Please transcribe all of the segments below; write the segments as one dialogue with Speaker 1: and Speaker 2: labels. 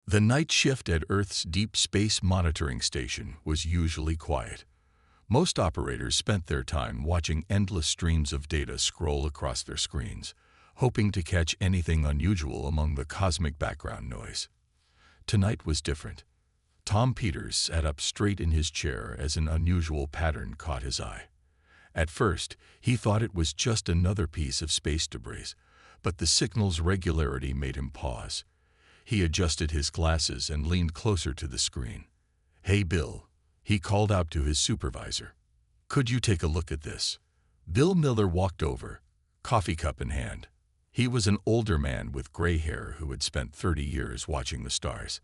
Speaker 1: The night shift at Earth's Deep Space Monitoring Station was usually quiet. Most operators spent their time watching endless streams of data scroll across their screens, hoping to catch anything unusual among the cosmic background noise. Tonight was different. Tom Peters sat up straight in his chair as an unusual pattern caught his eye. At first, he thought it was just another piece of space debris, but the signal's regularity made him pause. He adjusted his glasses and leaned closer to the screen. "Hey, Bill," he called out to his supervisor. "Could you take a look at this?" Bill Miller walked over, coffee cup in hand. He was an older man with gray hair who had spent 30 years watching the stars.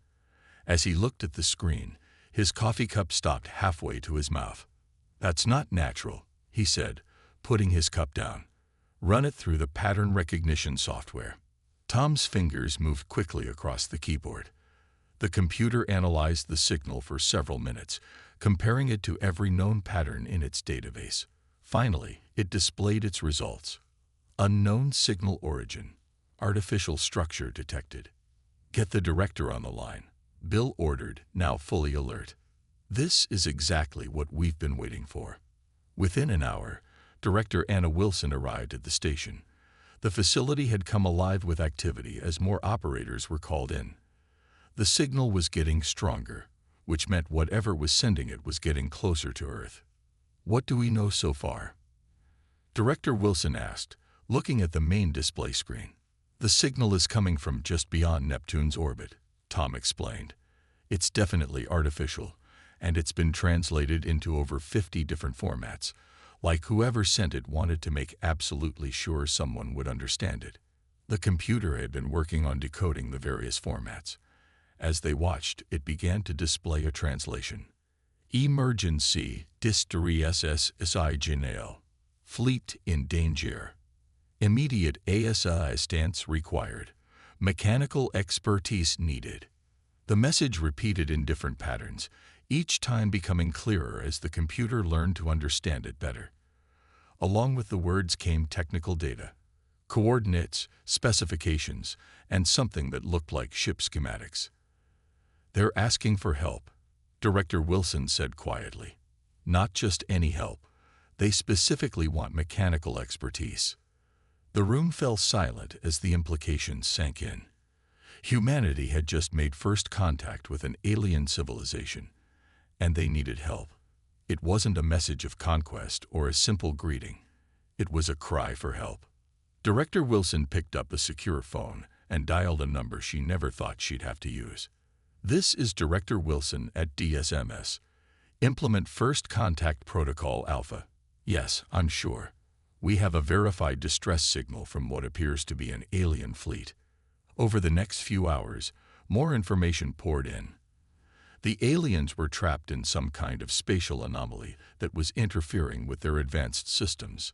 Speaker 1: As he looked at the screen, his coffee cup stopped halfway to his mouth. "That's not natural," he said, putting his cup down. "Run it through the pattern recognition software." Tom's fingers moved quickly across the keyboard. The computer analyzed the signal for several minutes, comparing it to every known pattern in its database. Finally, it displayed its results. Unknown signal origin. Artificial structure detected. "Get the director on the line," Bill ordered, now fully alert. "This is exactly what we've been waiting for." Within an hour, Director Anna Wilson arrived at the station. The facility had come alive with activity as more operators were called in. The signal was getting stronger, which meant whatever was sending it was getting closer to Earth. "What do we know so far?" Director Wilson asked, looking at the main display screen. "The signal is coming from just beyond Neptune's orbit," Tom explained. "It's definitely artificial, and it's been translated into over 50 different formats. Like whoever sent it wanted to make absolutely sure someone would understand it." The computer had been working on decoding the various formats. As they watched, it began to display a translation. "Emergency distress signal. Fleet in danger. Immediate assistance required. Mechanical expertise needed." The message repeated in different patterns, each time becoming clearer as the computer learned to understand it better. Along with the words came technical data, coordinates, specifications, and something that looked like ship schematics. "They're asking for help," Director Wilson said quietly. "Not just any help. They specifically want mechanical expertise." The room fell silent as the implications sank in. Humanity had just made first contact with an alien civilization, and they needed help. It wasn't a message of conquest or a simple greeting. It was a cry for help. Director Wilson picked up a secure phone and dialed a number she never thought she'd have to use. "This is Director Wilson at DSMS. Implement First Contact Protocol Alpha." "Yes, I'm sure. We have a verified distress signal from what appears to be an alien fleet." Over the next few hours, more information poured in. The aliens were trapped in some kind of spatial anomaly that was interfering with their advanced systems.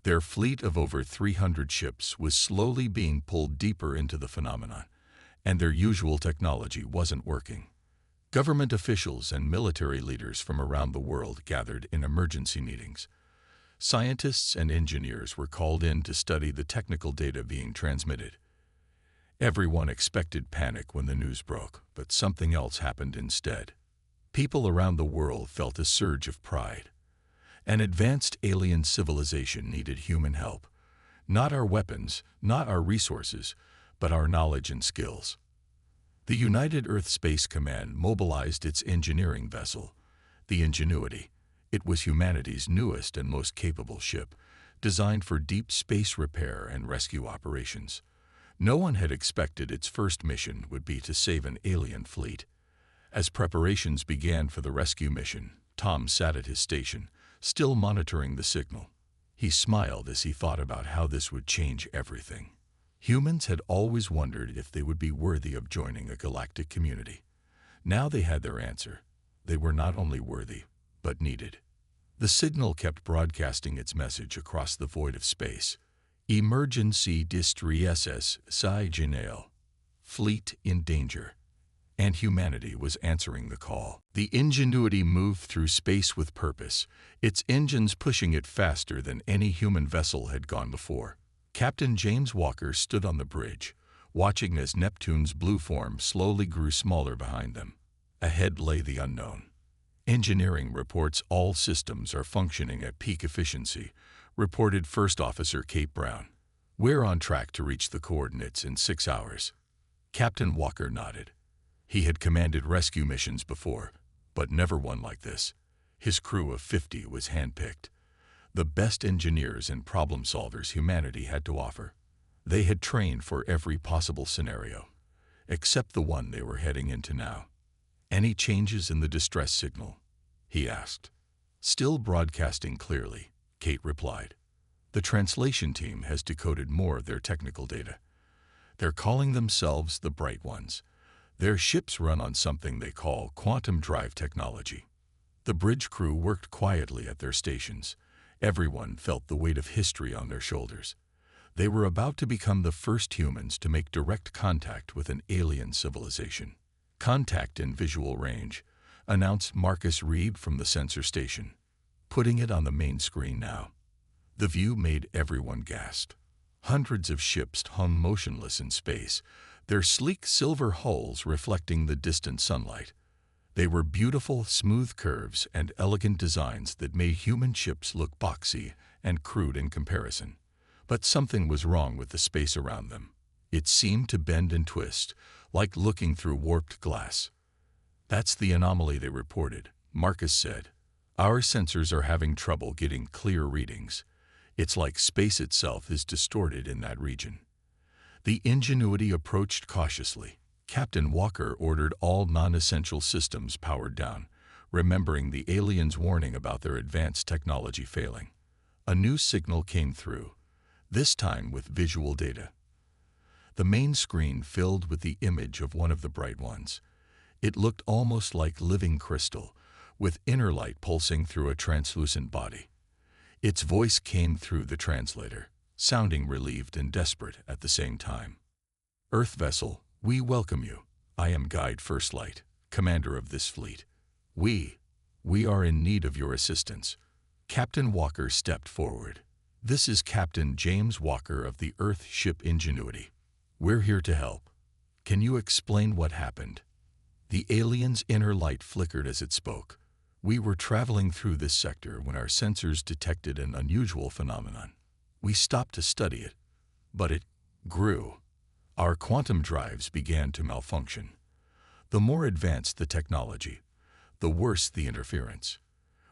Speaker 1: Their fleet of over 300 ships was slowly being pulled deeper into the phenomenon, and their usual technology wasn't working. Government officials and military leaders from around the world gathered in emergency meetings. Scientists and engineers were called in to study the technical data being transmitted. Everyone expected panic when the news broke, but something else happened instead. People around the world felt a surge of pride. An advanced alien civilization needed human help. Not our weapons, not our resources, but our knowledge and skills. The United Earth Space Command mobilized its engineering vessel, the Ingenuity. It was humanity's newest and most capable ship, designed for deep space repair and rescue operations. No one had expected its first mission would be to save an alien fleet. As preparations began for the rescue mission, Tom sat at his station, still monitoring the signal. He smiled as he thought about how this would change everything. Humans had always wondered if they would be worthy of joining a galactic community. Now they had their answer. They were not only worthy, but needed. The signal kept broadcasting its message across the void of space. "Emergency distress signal. Fleet in danger." And humanity was answering the call. The Ingenuity moved through space with purpose, its engines pushing it faster than any human vessel had gone before. Captain James Walker stood on the bridge, watching as Neptune's blue form slowly grew smaller behind them. Ahead lay the unknown. Engineering reports all systems are functioning at peak efficiency, reported First Officer Kate Brown. We're on track to reach the coordinates in 6 hours. Captain Walker nodded. He had commanded rescue missions before, but never one like this. His crew of 50 was handpicked. The best engineers and problem solvers humanity had to offer. They had trained for every possible scenario, except the one they were heading into now. "Any changes in the distress signal?" he asked. "Still broadcasting clearly," Kate replied. "The translation team has decoded more of their technical data. They're calling themselves the Bright Ones. Their ships run on something they call quantum drive technology." The bridge crew worked quietly at their stations. Everyone felt the weight of history on their shoulders. They were about to become the first humans to make direct contact with an alien civilization. "Contact in visual range," announced Marcus Reeb from the sensor station, putting it on the main screen now. The view made everyone gasp. Hundreds of ships hung motionless in space, their sleek silver hulls reflecting the distant sunlight. They were beautiful, smooth curves and elegant designs that made human ships look boxy and crude in comparison. But something was wrong with the space around them. It seemed to bend and twist, like looking through warped glass. "That's the anomaly they reported," Marcus said. "Our sensors are having trouble getting clear readings. It's like space itself is distorted in that region." The Ingenuity approached cautiously. Captain Walker ordered all non-essential systems powered down, remembering the aliens' warning about their advanced technology failing. A new signal came through, this time with visual data. The main screen filled with the image of one of the Bright Ones. It looked almost like living crystal, with inner light pulsing through a translucent body. Its voice came through the translator, sounding relieved and desperate at the same time. "Earth vessel, we welcome you. I am Guide First Light, commander of this fleet. We are in need of your assistance." Captain Walker stepped forward. "This is Captain James Walker of the Earth ship Ingenuity. We're here to help. Can you explain what happened?" The alien's inner light flickered as it spoke. "We were traveling through this sector when our sensors detected an unusual phenomenon. We stopped to study it, but it grew. Our quantum drives began to malfunction. The more advanced the technology, the worse the interference.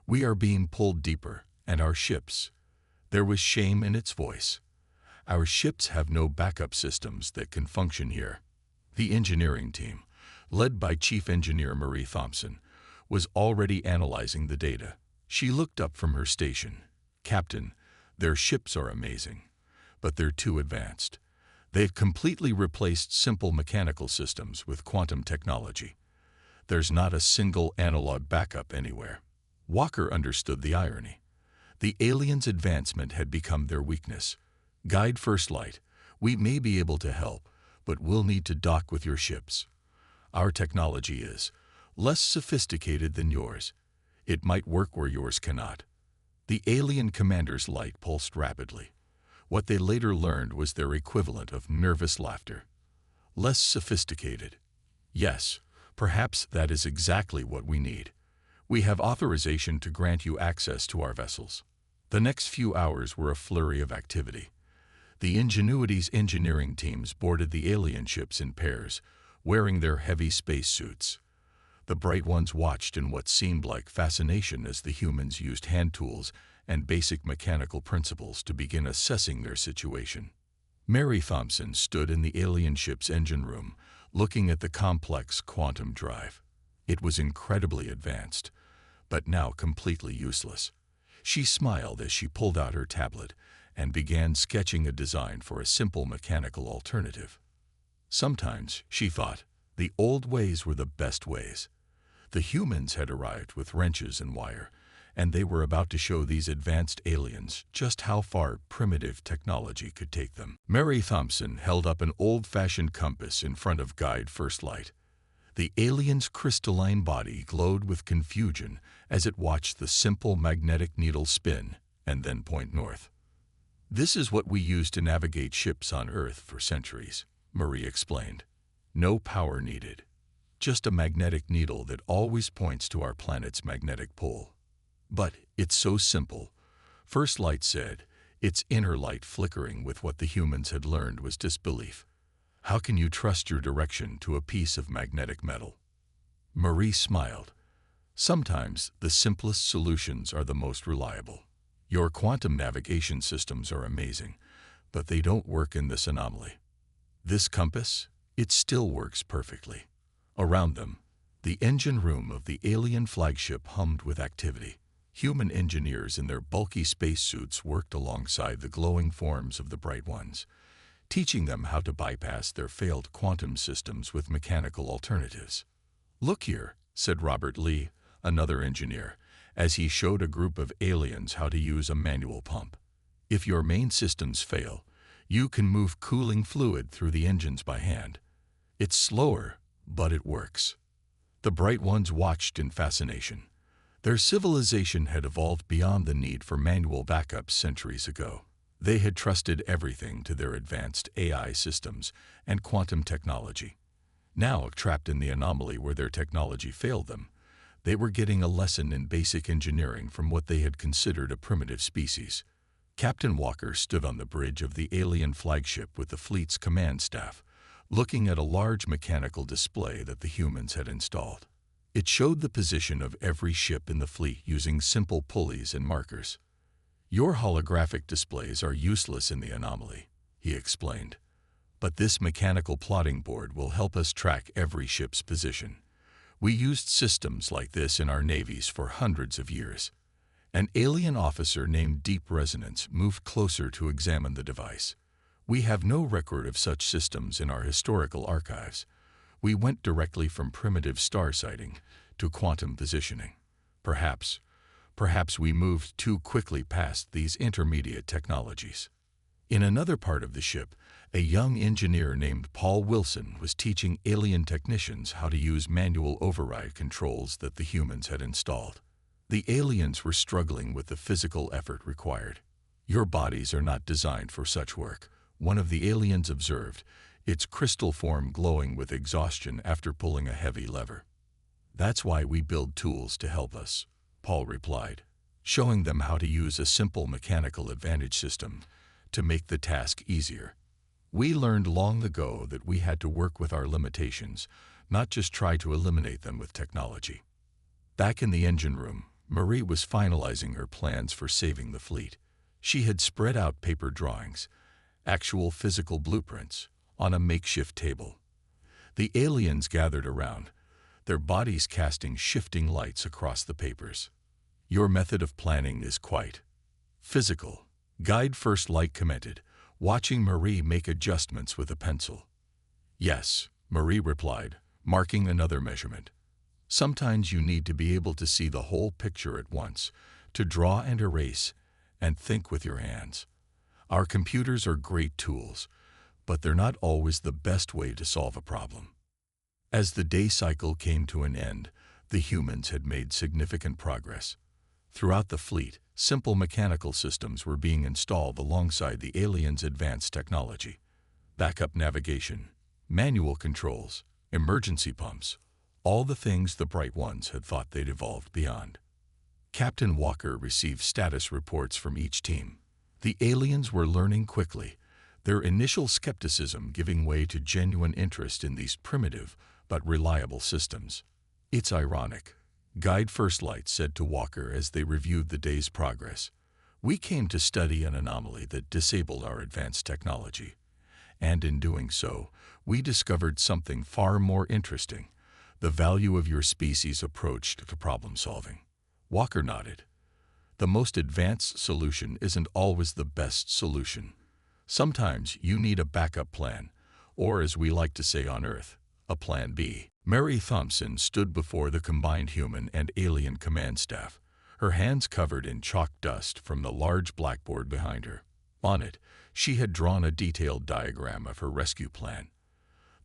Speaker 1: We are being pulled deeper, and our ships..." There was shame in its voice. "Our ships have no backup systems that can function here." The engineering team, led by Chief Engineer Marie Thompson, was already analyzing the data. She looked up from her station. "Captain, their ships are amazing, but they're too advanced. They've completely replaced simple mechanical systems with quantum technology. There's not a single analog backup anywhere." Walker understood the irony. The aliens' advancement had become their weakness. "Guide First Light, we may be able to help, but we'll need to dock with your ships. Our technology is less sophisticated than yours. It might work where yours cannot." The alien commander's light pulsed rapidly. What they later learned was their equivalent of nervous laughter. "Less sophisticated. Yes, perhaps that is exactly what we need. We have authorization to grant you access to our vessels." The next few hours were a flurry of activity. The Ingenuity's engineering teams boarded the alien ships in pairs, wearing their heavy spacesuits. The Bright Ones watched in what seemed like fascination as the humans used hand tools and basic mechanical principles to begin assessing their situation. Mary Thompson stood in the alien ship's engine room, looking at the complex quantum drive. It was incredibly advanced, but now completely useless. She smiled as she pulled out her tablet and began sketching a design for a simple mechanical alternative. Sometimes, she thought, the old ways were the best ways. The humans had arrived with wrenches and wire, and they were about to show these advanced aliens just how far primitive technology could take them. Mary Thompson held up an old-fashioned compass in front of Guide First Light. The alien's crystalline body glowed with confusion as it watched the simple magnetic needle spin and then point north. "This is what we used to navigate ships on Earth for centuries. Marie explained. No power needed. Just a magnetic needle that always points to our planet's magnetic pole. But it's so simple. First Light said, its inner light flickering with what the humans had learned was disbelief. How can you trust your direction to a piece of magnetic metal? Marie smiled. Sometimes the simplest solutions are the most reliable. Your quantum navigation systems are amazing, but they don't work in this anomaly. This compass, it still works perfectly. Around them, the engine room of the alien flagship hummed with activity. Human engineers in their bulky spacesuits worked alongside the glowing forms of the bright ones, teaching them how to bypass their failed quantum systems with mechanical alternatives. Look here, said Robert Lee, another engineer, as he showed a group of aliens how to use a manual pump. If your main systems fail, you can move cooling fluid through the engines by hand. It's slower, but it works. The bright ones watched in fascination. Their civilization had evolved beyond the need for manual backups centuries ago. They had trusted everything to their advanced AI systems and quantum technology. Now, trapped in the anomaly where their technology failed them, they were getting a lesson in basic engineering from what they had considered a primitive species. Captain Walker stood on the bridge of the alien flagship with the fleet's command staff, looking at a large mechanical display that the humans had installed. It showed the position of every ship in the fleet using simple pulleys and markers. Your holographic displays are useless in the anomaly, he explained. But this mechanical plotting board will help us track every ship's position. We used systems like this in our navies for hundreds of years. An alien officer named Deep Resonance moved closer to examine the device. We have no record of such systems in our historical archives. We went directly from primitive star sighting to quantum positioning. Perhaps we moved too quickly past these intermediate technologies. In another part of the ship, a young engineer named Paul Wilson was teaching alien technicians how to use manual override controls that the humans had installed. The aliens were struggling with the physical effort required. Your bodies are not designed for such work, one of the aliens observed, its crystal form glowing with exhaustion after pulling a heavy lever. That's why we build tools to help us, Paul replied, showing them how to use a simple mechanical advantage system to make the task easier. We learned long ago that we had to work with our limitations, not just try to eliminate them with technology. Back in the engine room, Marie was finalizing her plans for saving the fleet. She had spread out paper drawings, actual physical blueprints, on a makeshift table. The aliens gathered around, their bodies casting shifting lights across the papers. Your method of planning is quite physical, Guide First Light commented, watching Marie make adjustments with a pencil. Yes, Marie replied, marking another measurement. Sometimes you need to be able to see the whole picture at once, to draw and erase, and think with your hands. Our computers are great tools, but they're not always the best way to solve a problem. As the day cycle came to an end, the humans had made significant progress. Throughout the fleet, simple mechanical systems were being installed alongside the aliens' advanced technology. Backup navigation, manual controls, emergency pumps, all the things the bright ones had thought they'd evolved beyond. Captain Walker received status reports from each team. The aliens were learning quickly, their initial skepticism giving way to genuine interest in these primitive but reliable systems. It's ironic, Guide First Light said to Walker as they reviewed the day's progress. We came to study an anomaly that disabled our advanced technology. And in doing so, we discovered something far more interesting, the value of your species' approach to problem solving. Walker nodded. The most advanced solution isn't always the best solution. Sometimes you need a backup plan, or as we like to say on Earth, a Plan B. Mary Thompson stood before the combined human and alien command staff, her hands covered in chalk dust from the large blackboard behind her. On it, she had drawn a detailed diagram of her rescue plan.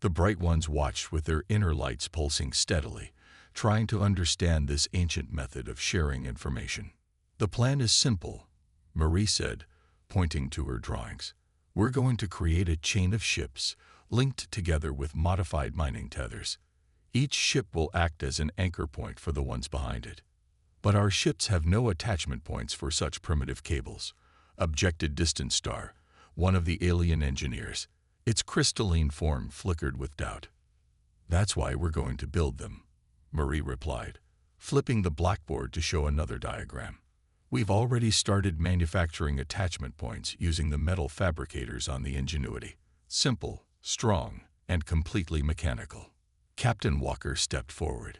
Speaker 1: The bright ones watched with their inner lights pulsing steadily, trying to understand this ancient method of sharing information. The plan is simple, Marie said, pointing to her drawings. We're going to create a chain of ships, linked together with modified mining tethers. Each ship will act as an anchor point for the ones behind it. But our ships have no attachment points for such primitive cables, objected Distant Star, one of the alien engineers. Its crystalline form flickered with doubt. That's why we're going to build them, Marie replied, flipping the blackboard to show another diagram. We've already started manufacturing attachment points using the metal fabricators on the Ingenuity. Simple, strong, and completely mechanical. Captain Walker stepped forward.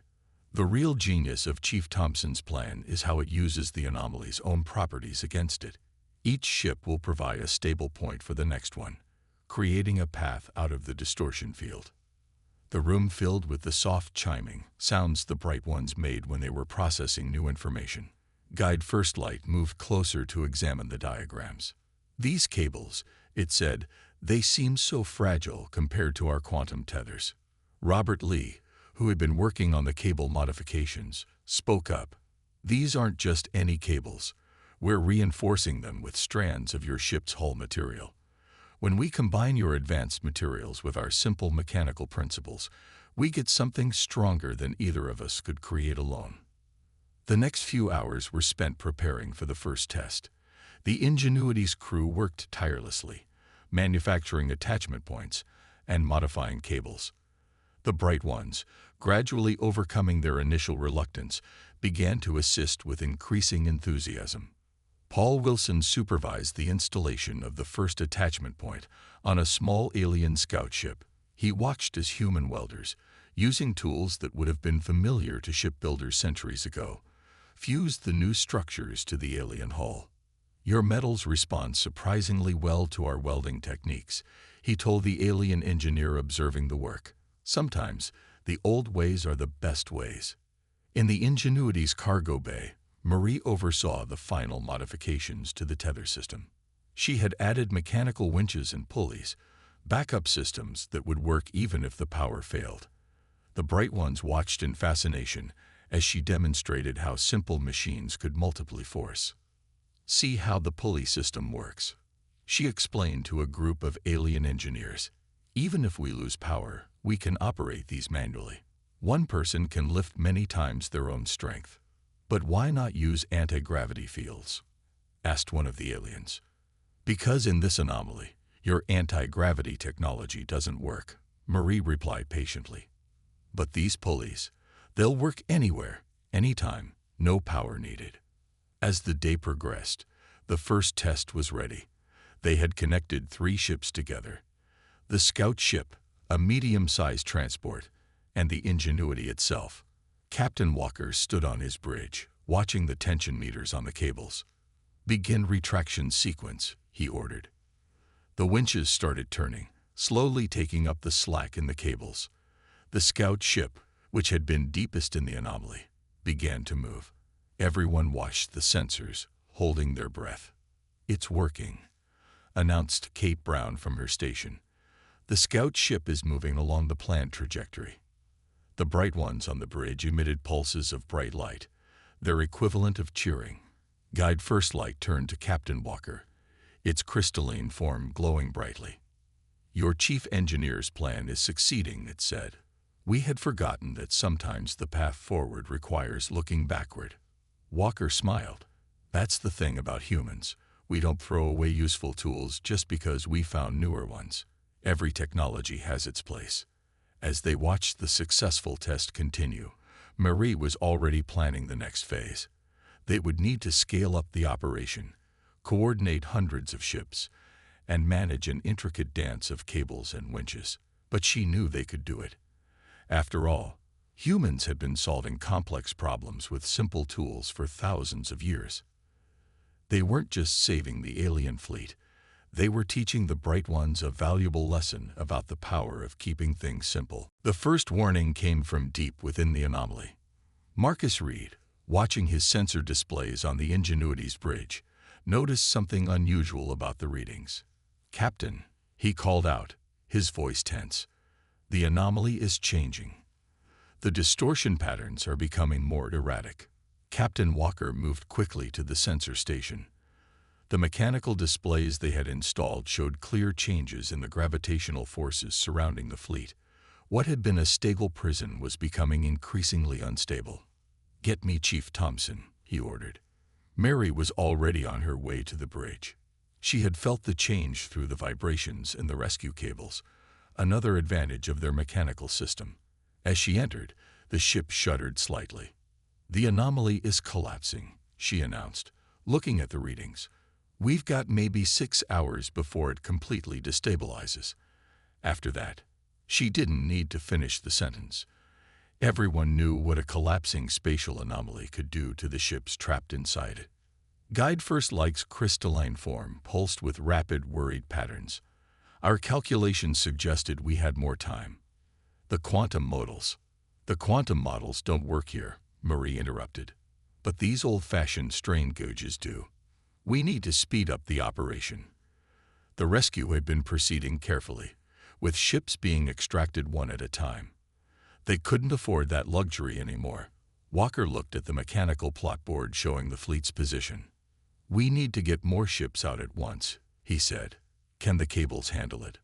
Speaker 1: The real genius of Chief Thompson's plan is how it uses the anomaly's own properties against it. Each ship will provide a stable point for the next one, creating a path out of the distortion field. The room filled with the soft chiming sounds the bright ones made when they were processing new information. Guide First Light moved closer to examine the diagrams. These cables, it said, they seem so fragile compared to our quantum tethers. Robert Lee, who had been working on the cable modifications, spoke up. These aren't just any cables. We're reinforcing them with strands of your ship's hull material. When we combine your advanced materials with our simple mechanical principles, we get something stronger than either of us could create alone. The next few hours were spent preparing for the first test. The Ingenuity's crew worked tirelessly, manufacturing attachment points and modifying cables. The bright ones, gradually overcoming their initial reluctance, began to assist with increasing enthusiasm. Paul Wilson supervised the installation of the first attachment point on a small alien scout ship. He watched as human welders, using tools that would have been familiar to shipbuilders centuries ago, fused the new structures to the alien hull. Your metals respond surprisingly well to our welding techniques, he told the alien engineer observing the work. Sometimes, the old ways are the best ways. In the Ingenuity's cargo bay, Marie oversaw the final modifications to the tether system. She had added mechanical winches and pulleys, backup systems that would work even if the power failed. The bright ones watched in fascination as she demonstrated how simple machines could multiply force. See how the pulley system works, she explained to a group of alien engineers. Even if we lose power, we can operate these manually. One person can lift many times their own strength. But why not use anti-gravity fields? Asked one of the aliens. Because in this anomaly, your anti-gravity technology doesn't work, Marie replied patiently. But these pulleys, they'll work anywhere, anytime, no power needed. As the day progressed, the first test was ready. They had connected 3 ships together. The scout ship, a medium-sized transport, and the Ingenuity itself. Captain Walker stood on his bridge, watching the tension meters on the cables. Begin retraction sequence, he ordered. The winches started turning, slowly taking up the slack in the cables. The scout ship, which had been deepest in the anomaly, began to move. Everyone watched the sensors, holding their breath. It's working, announced Kate Brown from her station. The scout ship is moving along the planned trajectory. The bright ones on the bridge emitted pulses of bright light, their equivalent of cheering. Guide First Light turned to Captain Walker, its crystalline form glowing brightly. Your chief engineer's plan is succeeding, it said. We had forgotten that sometimes the path forward requires looking backward. Walker smiled. That's the thing about humans. We don't throw away useful tools just because we found newer ones. Every technology has its place. As they watched the successful test continue, Marie was already planning the next phase. They would need to scale up the operation, coordinate hundreds of ships, and manage an intricate dance of cables and winches. But she knew they could do it. After all, humans had been solving complex problems with simple tools for thousands of years. They weren't just saving the alien fleet. They were teaching the bright ones a valuable lesson about the power of keeping things simple. The first warning came from deep within the anomaly. Marcus Reed, watching his sensor displays on the Ingenuity's bridge, noticed something unusual about the readings. Captain, he called out, his voice tense. The anomaly is changing. The distortion patterns are becoming more erratic. Captain Walker moved quickly to the sensor station. The mechanical displays they had installed showed clear changes in the gravitational forces surrounding the fleet. What had been a stable prison was becoming increasingly unstable. "Get me Chief Thompson," he ordered. Mary was already on her way to the bridge. She had felt the change through the vibrations in the rescue cables, another advantage of their mechanical system. As she entered, the ship shuddered slightly. "The anomaly is collapsing," she announced, looking at the readings. "We've got maybe 6 hours before it completely destabilizes." After that, she didn't need to finish the sentence. Everyone knew what a collapsing spatial anomaly could do to the ships trapped inside it. Guide First Light's crystalline form pulsed with rapid, worried patterns. "Our calculations suggested we had more time." "The quantum models don't work here," Marie interrupted. "But these old-fashioned strain gauges do. We need to speed up the operation." The rescue had been proceeding carefully, with ships being extracted one at a time. They couldn't afford that luxury anymore. Walker looked at the mechanical plot board showing the fleet's position. "We need to get more ships out at once," he said. "Can the cables handle it?"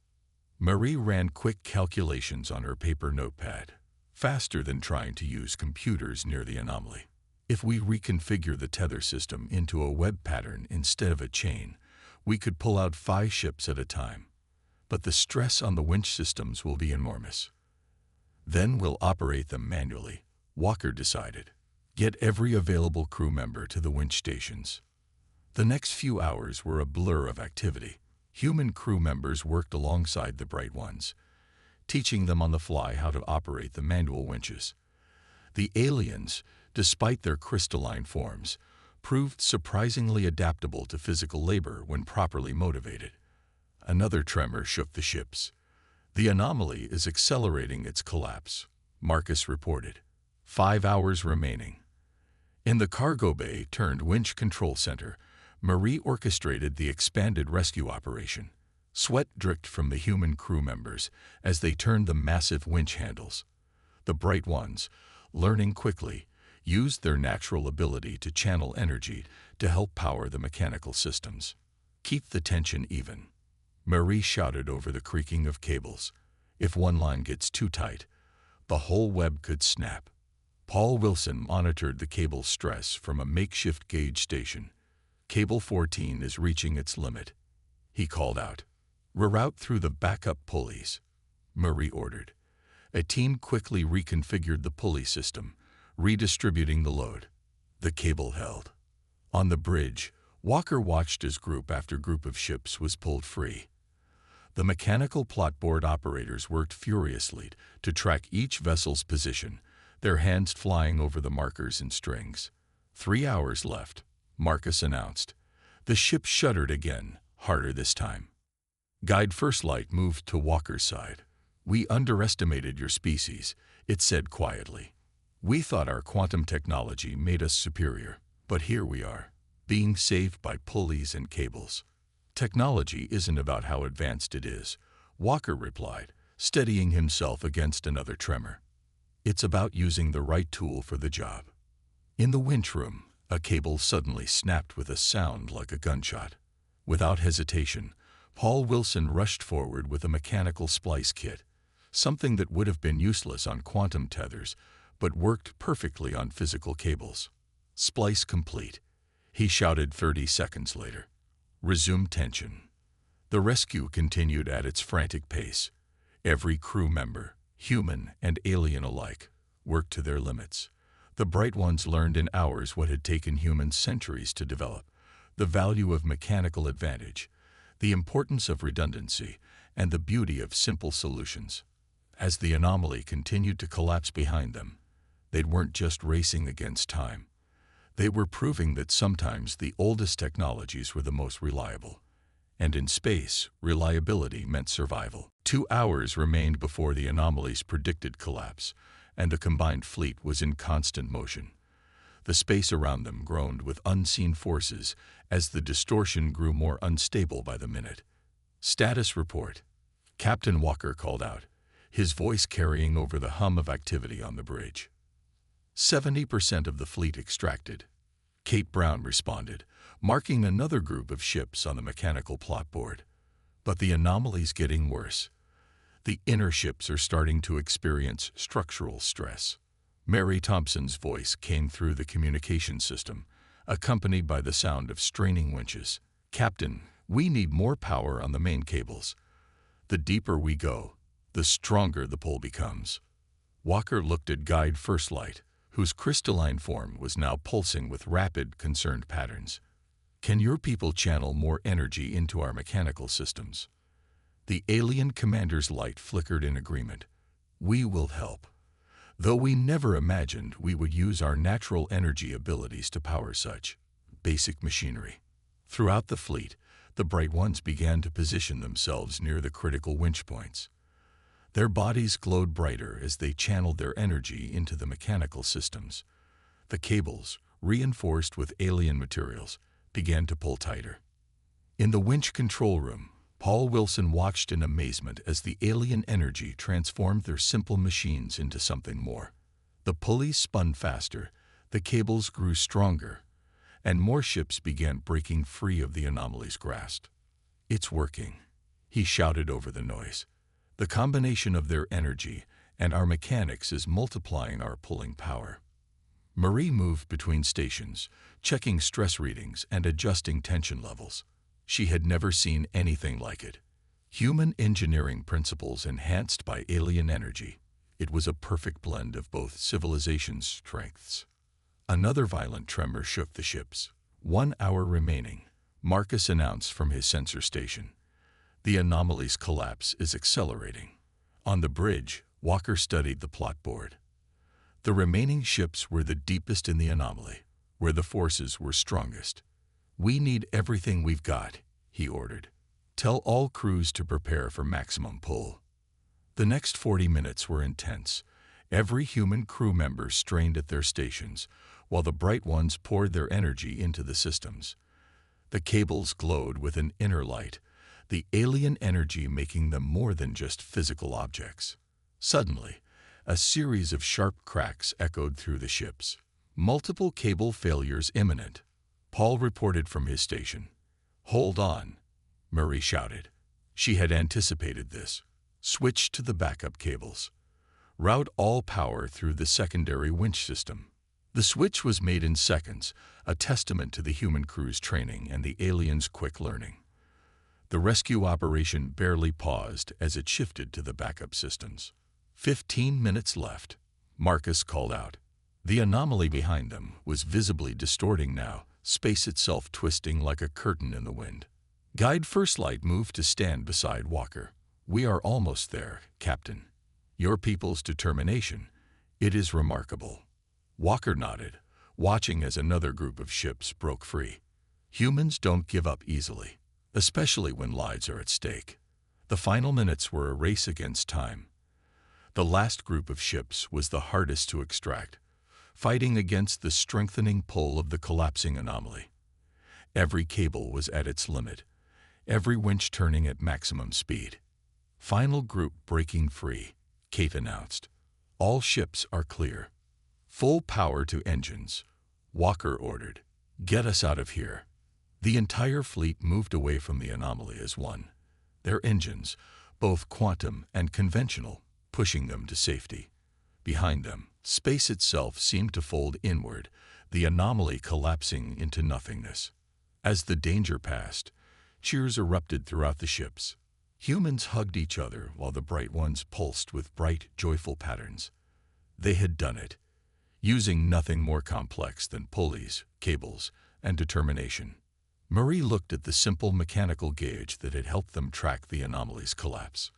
Speaker 1: Marie ran quick calculations on her paper notepad, faster than trying to use computers near the anomaly. "If we reconfigure the tether system into a web pattern instead of a chain, we could pull out 5 ships at a time. But the stress on the winch systems will be enormous." "Then we'll operate them manually," Walker decided. "Get every available crew member to the winch stations." The next few hours were a blur of activity. Human crew members worked alongside the bright ones, teaching them on the fly how to operate the manual winches. The aliens, despite their crystalline forms, proved surprisingly adaptable to physical labor when properly motivated. Another tremor shook the ships. "The anomaly is accelerating its collapse," Marcus reported. 5 hours remaining. In the cargo bay turned winch control center, Marie orchestrated the expanded rescue operation. Sweat dripped from the human crew members as they turned the massive winch handles. The bright ones, learning quickly, used their natural ability to channel energy to help power the mechanical systems. "Keep the tension even," Marie shouted over the creaking of cables. "If one line gets too tight, the whole web could snap." Paul Wilson monitored the cable stress from a makeshift gauge station. "Cable 14 is reaching its limit," he called out. "Reroute through the backup pulleys," Marie ordered. A team quickly reconfigured the pulley system, redistributing the load. The cable held. On the bridge, Walker watched as group after group of ships was pulled free. The mechanical plot board operators worked furiously to track each vessel's position, their hands flying over the markers and strings. 3 hours left, Marcus announced. The ship shuddered again, harder this time. Guide First Light moved to Walker's side. "We underestimated your species," it said quietly. "We thought our quantum technology made us superior, but here we are, being saved by pulleys and cables." "Technology isn't about how advanced it is," Walker replied, steadying himself against another tremor. "It's about using the right tool for the job." In the winch room, a cable suddenly snapped with a sound like a gunshot. Without hesitation, Paul Wilson rushed forward with a mechanical splice kit, something that would have been useless on quantum tethers, but worked perfectly on physical cables. "Splice complete," he shouted 30 seconds later. "Resume tension." The rescue continued at its frantic pace. Every crew member, human and alien alike, worked to their limits. The bright ones learned in hours what had taken humans centuries to develop: the value of mechanical advantage, the importance of redundancy, and the beauty of simple solutions. As the anomaly continued to collapse behind them, they weren't just racing against time. They were proving that sometimes the oldest technologies were the most reliable. And in space, reliability meant survival. 2 hours remained before the anomaly's predicted collapse, and the combined fleet was in constant motion. The space around them groaned with unseen forces as the distortion grew more unstable by the minute. "Status report," Captain Walker called out, his voice carrying over the hum of activity on the bridge. 70% of the fleet extracted. Kate Brown responded, marking another group of ships on the mechanical plot board. But the anomaly's getting worse. The inner ships are starting to experience structural stress. Mary Thompson's voice came through the communication system, accompanied by the sound of straining winches. "Captain, we need more power on the main cables. The deeper we go, the stronger the pull becomes." Walker looked at Guide First Light, whose crystalline form was now pulsing with rapid, concerned patterns. "Can your people channel more energy into our mechanical systems?" The alien commander's light flickered in agreement. "We will help. Though we never imagined we would use our natural energy abilities to power such basic machinery." Throughout the fleet, the Bright Ones began to position themselves near the critical winch points. Their bodies glowed brighter as they channeled their energy into the mechanical systems. The cables, reinforced with alien materials, began to pull tighter. In the winch control room, Paul Wilson watched in amazement as the alien energy transformed their simple machines into something more. The pulleys spun faster, the cables grew stronger, and more ships began breaking free of the anomaly's grasp. "It's working," he shouted over the noise. "The combination of their energy and our mechanics is multiplying our pulling power." Marie moved between stations, checking stress readings and adjusting tension levels. She had never seen anything like it. Human engineering principles enhanced by alien energy. It was a perfect blend of both civilization's strengths. Another violent tremor shook the ships. "1 hour remaining," Marcus announced from his sensor station. "The anomaly's collapse is accelerating." On the bridge, Walker studied the plot board. The remaining ships were the deepest in the anomaly, where the forces were strongest. "We need everything we've got," he ordered. "Tell all crews to prepare for maximum pull." The next 40 minutes were intense. Every human crew member strained at their stations, while the Bright Ones poured their energy into the systems. The cables glowed with an inner light, the alien energy making them more than just physical objects. Suddenly, a series of sharp cracks echoed through the ships. "Multiple cable failures imminent," Paul reported from his station. "Hold on," Marie shouted. She had anticipated this. "Switch to the backup cables. Route all power through the secondary winch system." The switch was made in seconds, a testament to the human crew's training and the aliens' quick learning. The rescue operation barely paused as it shifted to the backup systems. 15 minutes left, Marcus called out. The anomaly behind them was visibly distorting now, space itself twisting like a curtain in the wind. Guide First Light moved to stand beside Walker. "We are almost there, Captain. Your people's determination, it is remarkable." Walker nodded, watching as another group of ships broke free. Humans don't give up easily, especially when lives are at stake. The final minutes were a race against time. The last group of ships was the hardest to extract, fighting against the strengthening pull of the collapsing anomaly. Every cable was at its limit, every winch turning at maximum speed. "Final group breaking free," Kate announced. "All ships are clear." "Full power to engines," Walker ordered. "Get us out of here." The entire fleet moved away from the anomaly as one, their engines, both quantum and conventional, pushing them to safety. Behind them, space itself seemed to fold inward, the anomaly collapsing into nothingness. As the danger passed, cheers erupted throughout the ships. Humans hugged each other while the Bright Ones pulsed with bright, joyful patterns. They had done it, using nothing more complex than pulleys, cables, and determination. Marie looked at the simple mechanical gauge that had helped them track the anomaly's collapse.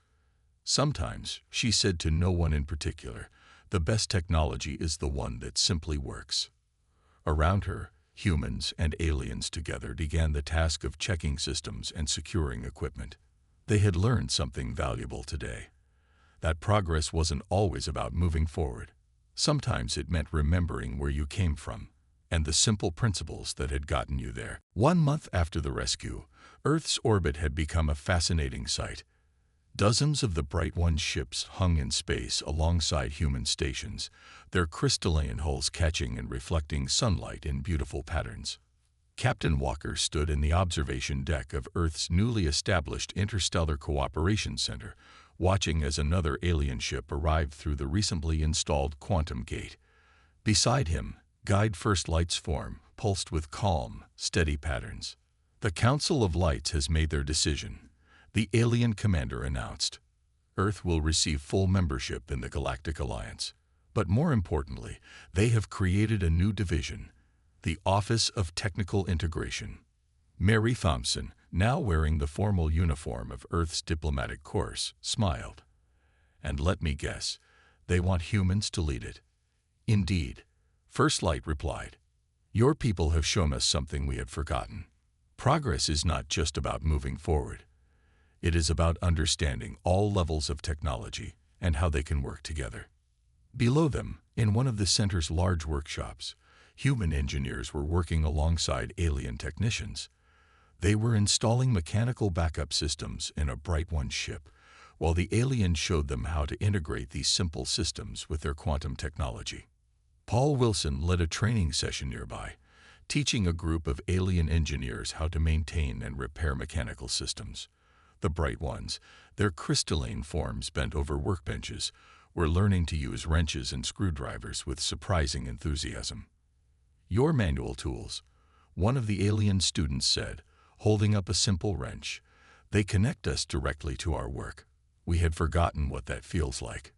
Speaker 1: "Sometimes," she said to no one in particular, "the best technology is the one that simply works." Around her, humans and aliens together began the task of checking systems and securing equipment. They had learned something valuable today. That progress wasn't always about moving forward. Sometimes it meant remembering where you came from and the simple principles that had gotten you there. 1 month after the rescue, Earth's orbit had become a fascinating sight. Dozens of the Bright One ships hung in space alongside human stations, their crystalline hulls catching and reflecting sunlight in beautiful patterns. Captain Walker stood in the observation deck of Earth's newly established Interstellar Cooperation Center, watching as another alien ship arrived through the recently installed quantum gate. Beside him, Guide First Light's form pulsed with calm, steady patterns. "The Council of Lights has made their decision," the alien commander announced. "Earth will receive full membership in the Galactic Alliance. But more importantly, they have created a new division, the Office of Technical Integration." Mary Thompson, now wearing the formal uniform of Earth's diplomatic corps, smiled. "And let me guess, they want humans to lead it." "Indeed," First Light replied. "Your people have shown us something we had forgotten. Progress is not just about moving forward. It is about understanding all levels of technology and how they can work together." Below them, in one of the center's large workshops, human engineers were working alongside alien technicians. They were installing mechanical backup systems in a Bright One ship, while the aliens showed them how to integrate these simple systems with their quantum technology. Paul Wilson led a training session nearby, teaching a group of alien engineers how to maintain and repair mechanical systems. The Bright Ones, their crystalline forms bent over workbenches, were learning to use wrenches and screwdrivers with surprising enthusiasm. "Your manual tools," one of the alien students said, holding up a simple wrench. "They connect us directly to our work. We had forgotten what that feels like."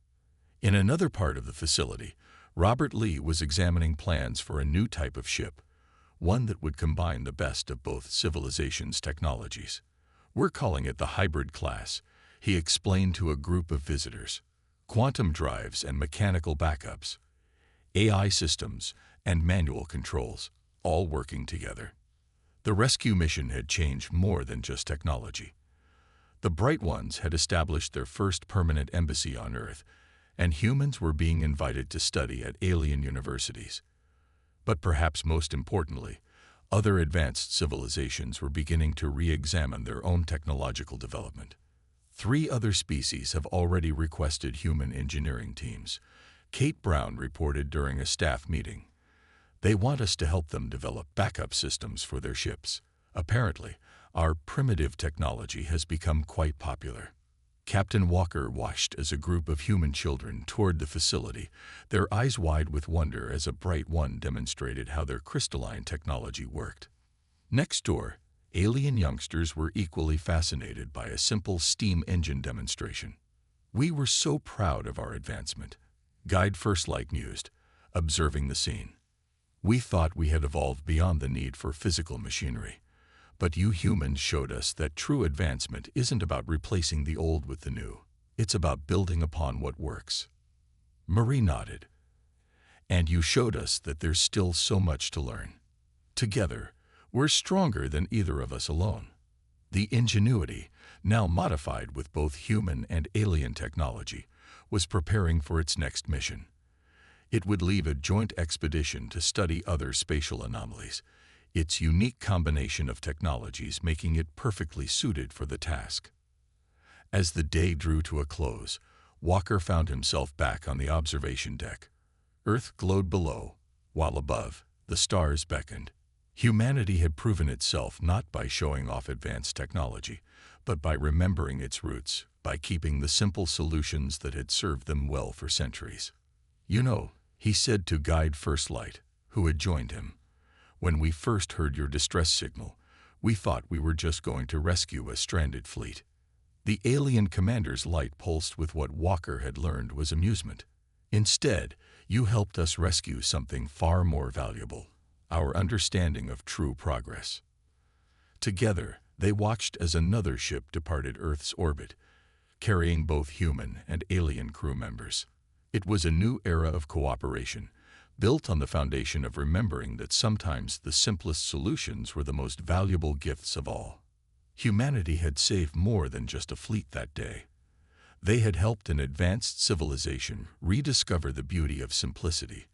Speaker 1: In another part of the facility, Robert Lee was examining plans for a new type of ship, one that would combine the best of both civilizations' technologies. "We're calling it the hybrid class," he explained to a group of visitors. "Quantum drives and mechanical backups, AI systems and manual controls, all working together." The rescue mission had changed more than just technology. The Bright Ones had established their first permanent embassy on Earth, and humans were being invited to study at alien universities. But perhaps most importantly, other advanced civilizations were beginning to re-examine their own technological development. 3 other species have already requested human engineering teams, Kate Brown reported during a staff meeting. "They want us to help them develop backup systems for their ships. Apparently, our primitive technology has become quite popular." Captain Walker watched as a group of human children toured the facility, their eyes wide with wonder as a Bright One demonstrated how their crystalline technology worked. Next door, alien youngsters were equally fascinated by a simple steam engine demonstration. "We were so proud of our advancement," Guide First Light mused, observing the scene. "We thought we had evolved beyond the need for physical machinery. But you humans showed us that true advancement isn't about replacing the old with the new. It's about building upon what works." Marie nodded. "And you showed us that there's still so much to learn. Together, we're stronger than either of us alone." The Ingenuity, now modified with both human and alien technology, was preparing for its next mission. It would lead a joint expedition to study other spatial anomalies, its unique combination of technologies making it perfectly suited for the task. As the day drew to a close, Walker found himself back on the observation deck. Earth glowed below, while above, the stars beckoned. Humanity had proven itself not by showing off advanced technology, but by remembering its roots, by keeping the simple solutions that had served them well for centuries. "You know," he said to Guide First Light, who had joined him, "when we first heard your distress signal, we thought we were just going to rescue a stranded fleet." The alien commander's light pulsed with what Walker had learned was amusement. "Instead, you helped us rescue something far more valuable, our understanding of true progress." Together, they watched as another ship departed Earth's orbit, carrying both human and alien crew members. It was a new era of cooperation, built on the foundation of remembering that sometimes the simplest solutions were the most valuable gifts of all. Humanity had saved more than just a fleet that day. They had helped an advanced civilization rediscover the beauty of simplicity,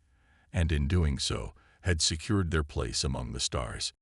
Speaker 1: and in doing so, had secured their place among the stars.